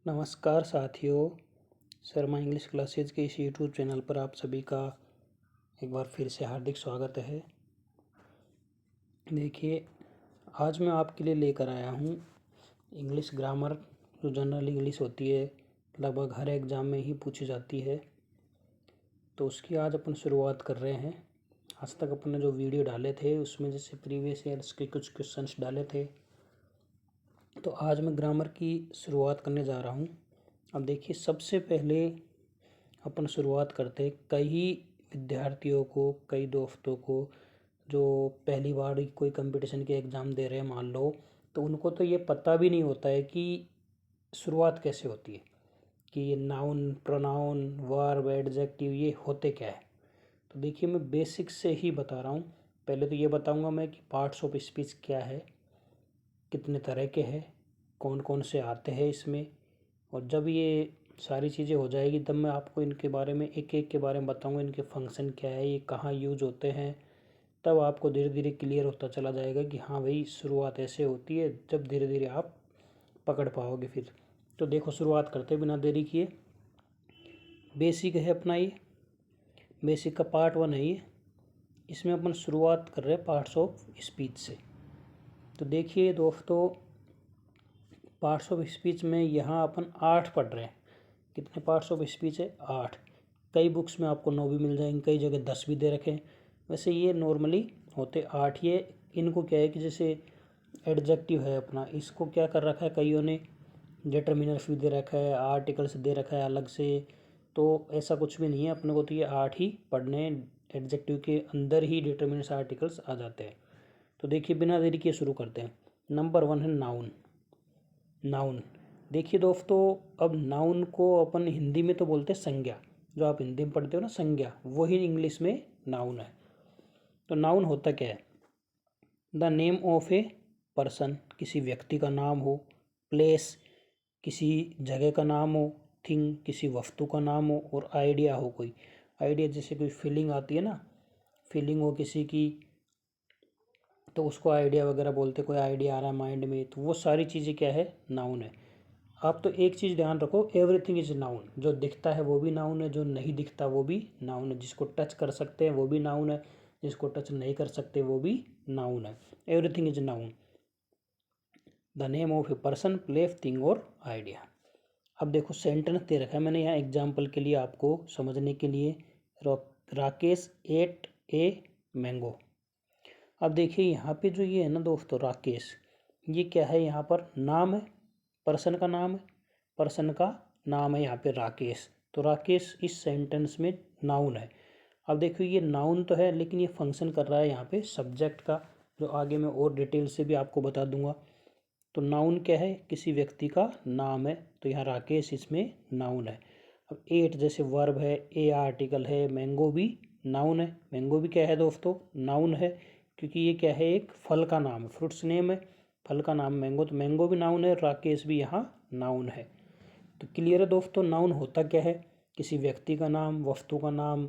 नमस्कार साथियों, Sharma English classes के इस यूट्यूब चैनल पर आप सभी का एक बार फिर से हार्दिक स्वागत है। देखिए, आज मैं आपके लिए लेकर आया हूँ इंग्लिश ग्रामर, जो जनरल इंग्लिश होती है, लगभग हर एग्ज़ाम में ही पूछी जाती है। तो उसकी आज अपन शुरुआत कर रहे हैं। आज तक अपन ने जो वीडियो डाले थे उसमें जैसे प्रीवियस ईयर्स के कुछ क्वेश्चंस डाले थे, तो आज मैं ग्रामर की शुरुआत करने जा रहा हूँ। अब देखिए, सबसे पहले अपन शुरुआत करते हैं। कई विद्यार्थियों को, कई दोस्तों को जो पहली बार कोई कंपटीशन के एग्ज़ाम दे रहे हैं मान लो, तो उनको तो ये पता भी नहीं होता है कि शुरुआत कैसे होती है, कि ये नाउन, प्रोनाउन, वर्ब, एडजेक्टिव ये होते क्या है। तो देखिए, मैं बेसिक से ही बता रहा हूँ। पहले तो ये बताऊँगा मैं कि पार्ट्स ऑफ स्पीच क्या है, कितने तरह के हैं, कौन कौन से आते हैं इसमें, और जब ये सारी चीज़ें हो जाएगी तब मैं आपको इनके बारे में एक एक के बारे में बताऊंगा, इनके फंक्शन क्या है, ये कहाँ यूज होते हैं। तब आपको धीरे धीरे क्लियर होता चला जाएगा कि हाँ भाई, शुरुआत ऐसे होती है। जब धीरे धीरे आप पकड़ पाओगे फिर। तो देखो, शुरुआत करते बिना देरी किए। बेसिक है अपना, ये बेसिक का पार्ट 1 है ये। इसमें अपन शुरुआत कर रहे हैं पार्ट्स ऑफ स्पीच से। तो देखिए दोस्तों, पार्ट्स ऑफ स्पीच में यहाँ अपन 8 पढ़ रहे हैं। कितने पार्ट्स ऑफ स्पीच है? 8। कई बुक्स में आपको 9 भी मिल जाएंगे, कई जगह 10 भी दे रखे हैं। वैसे ये नॉर्मली होते 8। ये इनको क्या है कि जैसे एडजेक्टिव है अपना, इसको क्या कर रखा है कईयों ने, डिटर्मिनर्स भी दे रखा है, आर्टिकल्स दे रखा है अलग से। तो ऐसा कुछ भी नहीं है, अपने को तो ये 8 ही पढ़ने हैं। एडजेक्टिव के अंदर ही डिटर्मिनर्स, आर्टिकल्स आ जाते हैं। तो देखिए, बिना देरी के शुरू करते हैं। नंबर 1 है नाउन। नाउन देखिए दोस्तों, अब नाउन को अपन हिंदी में तो बोलते हैं संज्ञा। जो आप हिंदी में पढ़ते हो ना, संज्ञा, वही इंग्लिश में नाउन है। तो नाउन होता क्या है? The name of a person, किसी व्यक्ति का नाम हो। प्लेस, किसी जगह का नाम हो। थिंग, किसी वस्तु का नाम हो। और आइडिया हो कोई। आइडिया जैसे कोई फीलिंग आती है ना, फीलिंग हो किसी की, तो उसको आइडिया वगैरह बोलते। कोई आइडिया आ रहा है माइंड में, तो वो सारी चीज़ें क्या है? नाउन है। आप तो एक चीज़ ध्यान रखो, एवरीथिंग इज नाउन। जो दिखता है वो भी नाउन है, जो नहीं दिखता वो भी नाउन है, जिसको टच कर सकते हैं वो भी नाउन है, जिसको टच नहीं कर सकते वो भी नाउन है। Everything is noun, the name of a person, place, thing और आइडिया। अब देखो, सेंटेंस दे रखा है मैंने यहाँ एग्जाम्पल के लिए, आपको समझने के लिए। Rakesh ate a mango. अब देखिए, यहाँ पे जो ये है ना दोस्तों, राकेश, ये क्या है? यहाँ पर नाम है, पर्सन का नाम है। पर्सन का नाम है यहाँ पे राकेश। तो राकेश इस सेंटेंस में नाउन है। अब देखो, ये नाउन तो है, लेकिन ये फंक्शन कर रहा है यहाँ पे सब्जेक्ट का, जो आगे मैं और डिटेल से भी आपको बता दूंगा। तो नाउन क्या है? किसी व्यक्ति का नाम है। तो यहाँ राकेश इसमें नाउन है। अब एट जैसे वर्ब है, ए आर्टिकल है, मैंगो भी नाउन है। मैंगो भी क्या है दोस्तों? नाउन है, क्योंकि ये क्या है? एक फल का नाम है, फ्रूट्स नेम है, फल का नाम मैंगो। तो मैंगो भी नाउन है, राकेश भी यहाँ नाउन है। तो क्लियर है दोस्तों, नाउन होता क्या है? किसी व्यक्ति का नाम, वस्तु का नाम,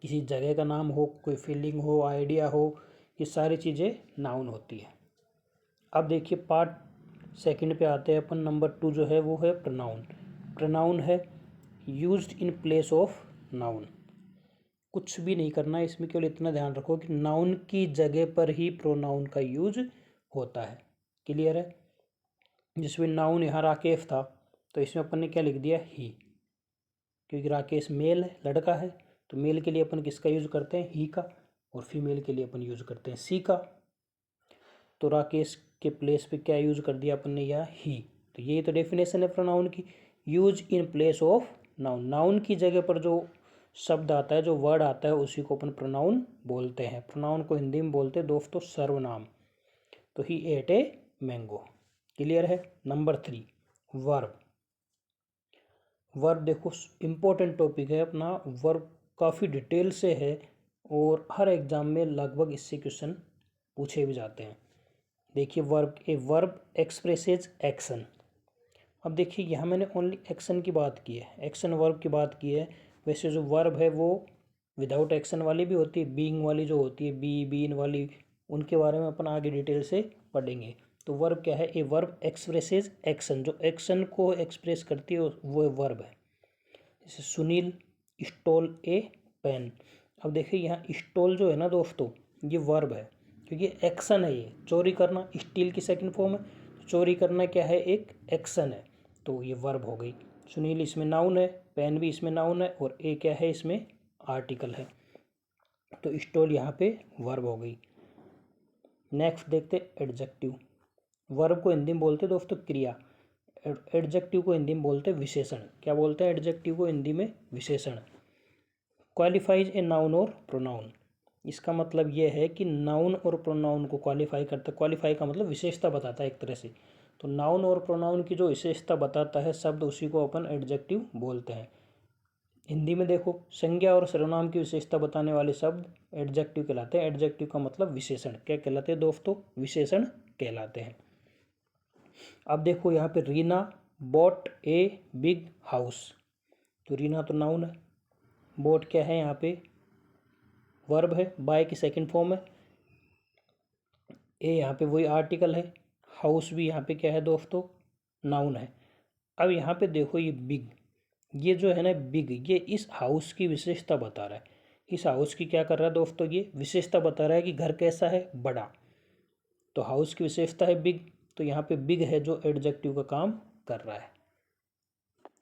किसी जगह का नाम हो, कोई फीलिंग हो, आइडिया हो, ये सारी चीज़ें नाउन होती है। अब देखिए, पार्ट सेकंड पे आते हैं अपन। नंबर 2 जो है वो है प्रोनाउन। प्रोनाउन है used in place of noun. कुछ भी नहीं करना है इसमें, केवल इतना ध्यान रखो कि नाउन की जगह पर ही प्रोनाउन का यूज होता है। क्लियर है? जिसमें नाउन यहाँ राकेश था, तो इसमें अपन ने क्या लिख दिया? ही, क्योंकि राकेश मेल है, लड़का है। तो मेल के लिए अपन किसका यूज करते हैं? ही का। और फीमेल के लिए अपन यूज करते हैं सी का। तो राकेश के प्लेस पे क्या यूज कर दिया अपन ने? यहाँ ही। तो ये तो डेफिनेशन है प्रोनाउन की, use in place of noun. Noun की जगह पर जो शब्द आता है, जो वर्ड आता है, उसी को अपन प्रोनाउन बोलते हैं। प्रोनाउन को हिंदी में बोलते हैं दोस्तों सर्वनाम। तो ही एट ए मैंगो। क्लियर है? Number 3 verb. वर्ब देखो, इम्पोर्टेंट टॉपिक है अपना। वर्ब काफ़ी डिटेल से है, और हर एग्जाम में लगभग इससे क्वेश्चन पूछे भी जाते हैं। देखिए, verb, a verb expresses action. अब देखिए, यहाँ मैंने ओनली एक्शन की बात की है, एक्शन वर्ब की बात की है। वैसे जो वर्ब है वो विदाउट एक्शन वाली भी होती है, बीइंग वाली जो होती है, बी बीन वाली, उनके बारे में अपन आगे डिटेल से पढ़ेंगे। तो वर्ब क्या है, ए वर्ब एक्सप्रेसेस एक्शन, जो एक्शन को एक्सप्रेस करती है वो वर्ब है। जैसे सुनील स्टोल ए पेन। अब देखिए यहाँ स्टोल जो है ना दोस्तों, ये वर्ब है क्योंकि एक्शन है, ये चोरी करना स्टील की सेकंड फॉर्म है। चोरी करना क्या है, एक एक्शन है, तो ये वर्ब हो गई। सुनील इसमें नाउन है, पेन भी इसमें नाउन है, और ए क्या है, इसमें आर्टिकल है, तो स्टोल यहाँ पे वर्ब हो गई। नेक्स्ट देखते एडजेक्टिव। वर्ब को हिंदी में बोलते दोस्तों क्रिया, एडजेक्टिव को हिंदी में बोलते विशेषण। क्या बोलते हैं एडजेक्टिव को हिंदी में, विशेषण। क्वालिफाइज ए नाउन और प्रोनाउन, इसका मतलब ये है कि नाउन और प्रोनाउन को क्वालिफाई करता है। क्वालिफाई का मतलब विशेषता बताता है एक तरह से, तो नाउन और प्रोनाउन की जो विशेषता बताता है शब्द, उसी को अपन एडजेक्टिव बोलते हैं। हिंदी में देखो, संज्ञा और सर्वनाम की विशेषता बताने वाले शब्द एडजेक्टिव कहलाते हैं। एडजेक्टिव का मतलब विशेषण। क्या कहलाते हैं दोस्तों, विशेषण कहलाते हैं। अब देखो यहाँ पे Reena bot a big house, तो रीना तो नाउन है, बॉट क्या है यहाँ पे, वर्ब है, बाय की सेकंड फॉर्म है, ए यहाँ पे वही आर्टिकल है, हाउस भी यहाँ पे क्या है दोस्तों, नाउन है। अब यहाँ पे देखो ये बिग, ये जो है ना बिग, ये इस हाउस की विशेषता बता रहा है। इस हाउस की क्या कर रहा है दोस्तों, ये विशेषता बता रहा है कि घर कैसा है, बड़ा। तो हाउस की विशेषता है बिग, तो यहाँ पे बिग है जो एडजेक्टिव का काम कर रहा है।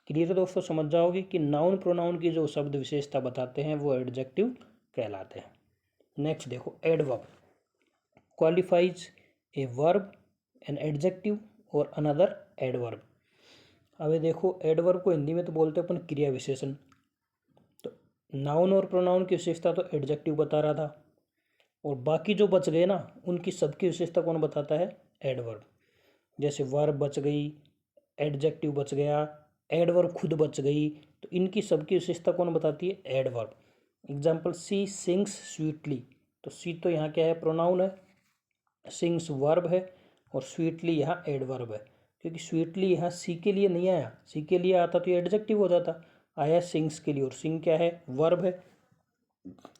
क्लियर है दोस्तों, समझ जाओगे कि नाउन प्रोनाउन की जो शब्द विशेषता बताते हैं वो एडजेक्टिव कहलाते हैं। नेक्स्ट देखो adverb, qualifies a verb an adjective और अनदर एडवर्ब। अब ये देखो एडवर्ब को हिंदी में तो बोलते हैं अपन क्रिया विशेषण, तो नाउन और प्रोनाउन की विशेषता तो एडजेक्टिव बता रहा था, और बाकी जो बच गए ना उनकी सबकी विशेषता कौन बताता है, एडवर्ब। जैसे वर्ब बच गई, एडजेक्टिव बच गया, एडवर्ब खुद बच गई, तो इनकी सबकी विशेषता कौन बताती है, एडवर्ब। एग्जाम्पल सी सिंग्स स्वीटली, तो सी तो यहाँ क्या है, प्रोनाउन है, सिंग्स वर्ब है, और स्वीटली यहाँ एडवर्ब है। क्योंकि स्वीटली यहाँ सी के लिए नहीं आया, सी के लिए आता तो ये एडजेक्टिव हो जाता, आया सिंग्स के लिए, और सिंग क्या है, वर्ब है।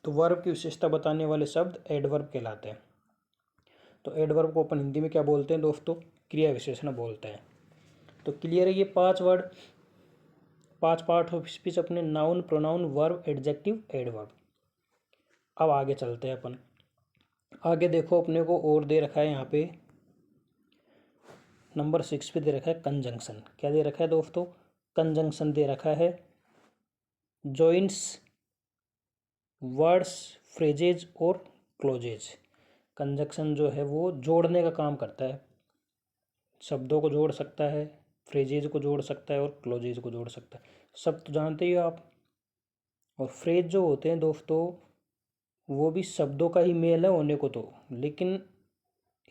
तो वर्ब की विशेषता बताने वाले शब्द एडवर्ब कहलाते हैं। तो एडवर्ब को अपन हिंदी में क्या बोलते हैं दोस्तों, क्रिया विशेषण बोलते हैं। तो क्लियर है ये 5 वर्ड, 5 पार्ट ऑफ स्पीच अपने, noun pronoun verb adjective adverb. अब आगे चलते हैं अपन। आगे देखो अपने को और दे रखा है यहाँ पे नंबर 6 पे दे रखा है कंजंक्शन। क्या दे रखा है दोस्तों, कंजंक्शन दे रखा है, जॉइंट्स वर्ड्स फ्रेजेज और क्लोजेज। कंजंक्शन जो है वो जोड़ने का काम करता है, शब्दों को जोड़ सकता है, फ्रेजेज को जोड़ सकता है, और क्लोजेज को जोड़ सकता है। सब तो जानते ही हो आप। और फ्रेज जो होते हैं दोस्तों वो भी शब्दों का ही मेल है होने को तो, लेकिन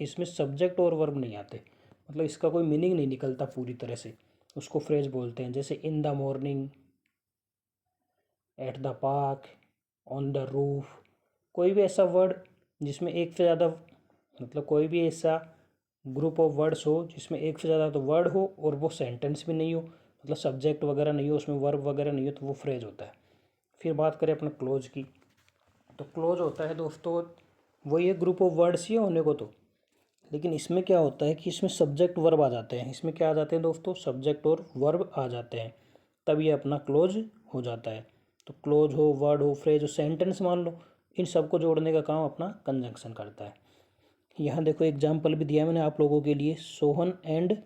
इसमें सब्जेक्ट और वर्ब नहीं आते, मतलब इसका कोई मीनिंग नहीं निकलता पूरी तरह से, उसको फ्रेज बोलते हैं। जैसे in the morning, at the park, on the roof, कोई भी ऐसा वर्ड जिसमें एक से ज़्यादा, मतलब कोई भी ऐसा ग्रुप ऑफ वर्ड्स हो जिसमें एक से ज़्यादा तो वर्ड हो और वो सेंटेंस भी नहीं हो, मतलब सब्जेक्ट वगैरह नहीं हो, उसमें वर्ब वगैरह नहीं हो, तो वो फ्रेज होता है। फिर बात करें अपने क्लोज की, तो क्लोज होता है दोस्तों वही है ग्रुप ऑफ वर्ड्स ही होने को तो, लेकिन इसमें क्या होता है कि इसमें सब्जेक्ट वर्ब आ जाते हैं। इसमें क्या आ जाते हैं दोस्तों, सब्जेक्ट और वर्ब आ जाते हैं, तब ये अपना क्लोज हो जाता है। तो क्लोज हो, वर्ड हो, फ्रेज हो, सेंटेंस मान लो, इन सबको जोड़ने का काम अपना कंजंक्शन करता है। यहाँ देखो एग्जाम्पल भी दिया है मैंने आप लोगों के लिए, Sohan and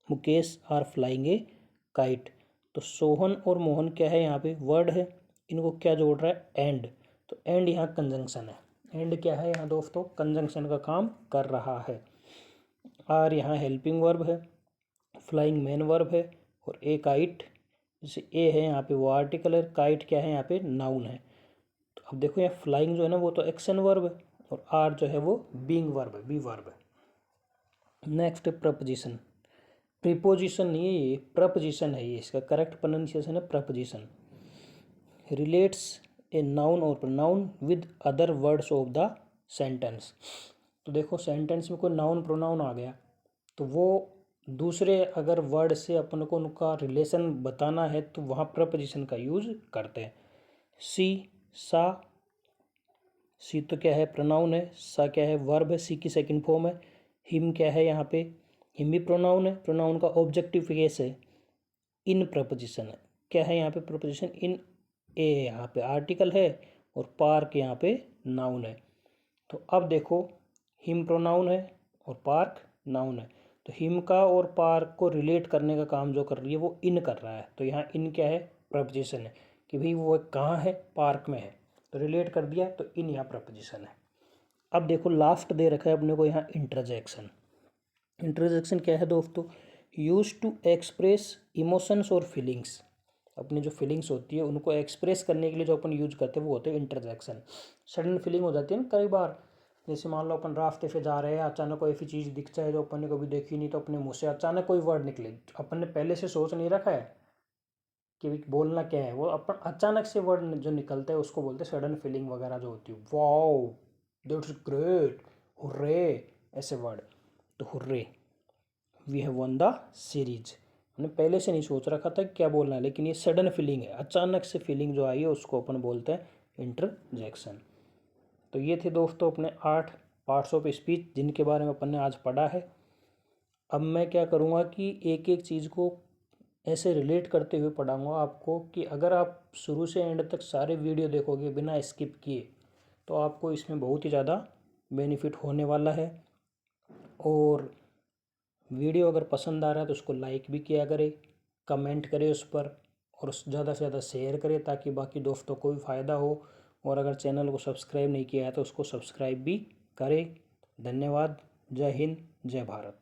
Mukesh are flying a kite. तो सोहन और मोहन क्या है, यहाँ पे वर्ड है, इनको क्या जोड़ रहा है, एंड। तो एंड यहाँ कंजंक्शन है, एंड क्या है यहाँ दोस्तों, कंजंक्शन का काम कर रहा है। आर यहाँ हेल्पिंग वर्ब है, फ्लाइंग मेन वर्ब है, और ए काइट, जैसे ए है यहाँ पे वो आर्टिकल है, काइट क्या है यहाँ पे, नाउन है। तो अब देखो यहाँ फ्लाइंग जो है ना वो तो एक्शन वर्ब है, और आर जो है वो बीइंग वर्ब है, बी वर्ब है। नेक्स्ट प्रपोजिशन, प्रीपोजिशन नहीं है ये, प्रपोजिशन है ये, इसका करेक्ट प्रोनाउंसिएशन है प्रपोजिशन। रिलेट्स ए नाउन और pronoun with other words of the sentence. तो देखो सेंटेंस में कोई नाउन प्रोनाउन आ गया, तो वो दूसरे अगर वर्ड से अपन को उनका रिलेशन बताना है तो वहाँ प्रपोजिशन का यूज करते हैं। सी, सा, सी तो क्या है, प्रोनाउन है, सा क्या है, वर्ब है, सी की सेकंड फॉर्म है। हिम क्या है यहाँ पे, हिम भी प्रोनाउन है, प्रोनाउन का ऑब्जेक्टिव केस है, इन प्रपोजिशन है, क्या है यहाँ पे प्रपोजिशन इन, ए यहाँ पे आर्टिकल है और पार्क यहाँ पे नाउन है। तो अब देखो हिम प्रोनाउन है और पार्क नाउन है, तो हिम का और पार्क को रिलेट करने का काम जो कर रही है वो इन कर रहा है। तो यहाँ इन क्या है, प्रपोजिशन है कि भाई वो कहाँ है, पार्क में है, तो रिलेट कर दिया, तो इन यहाँ प्रपोजिशन है। अब देखो लास्ट दे रखा है अपने को यहाँ इंटरजेक्शन। इंटरजेक्शन क्या है दोस्तों, यूज टू एक्सप्रेस इमोशंस और फीलिंग्स, अपनी जो फीलिंग्स होती है उनको एक्सप्रेस करने के लिए जो अपन यूज करते हैं वो होते हैं इंटरजेक्शन। सडन फीलिंग हो जाती है ना कई बार, जैसे मान लो अपन रास्ते से जा रहे हैं, अचानक कोई ऐसी चीज़ दिख जाए जो अपन ने कभी देखी नहीं, तो अपने मुँह से अचानक कोई वर्ड निकले, अपन ने पहले से सोच नहीं रखा है कि बोलना क्या है, वो अपन अचानक से वर्ड जो निकलता है उसको बोलते हैं सडन फीलिंग वगैरह जो होती है, वाओ दैट्स ग्रेट, हुर्रे, ऐसे वर्ड। तो hurray, we have won the series, हमने पहले से नहीं सोच रखा था क्या बोलना है, लेकिन ये सडन फीलिंग है, अचानक से फीलिंग जो आई है उसको अपन बोलते हैं इंटरजेक्शन। तो ये थे दोस्तों अपने 8 पार्ट्स ऑफ स्पीच जिनके बारे में अपन ने आज पढ़ा है। अब मैं क्या करूँगा कि एक एक चीज़ को ऐसे रिलेट करते हुए पढ़ाऊँगा आपको, कि अगर आप शुरू से एंड तक सारे वीडियो देखोगे बिना स्किप किए तो आपको इसमें बहुत ही ज़्यादा बेनिफिट होने वाला है। और वीडियो अगर पसंद आ रहा है तो उसको लाइक भी किया करें, कमेंट करें उस पर, और ज़्यादा से ज़्यादा शेयर करें ताकि बाकी दोस्तों को भी फ़ायदा हो। और अगर चैनल को सब्सक्राइब नहीं किया है तो उसको सब्सक्राइब भी करें। धन्यवाद। जय हिंद, जय भारत।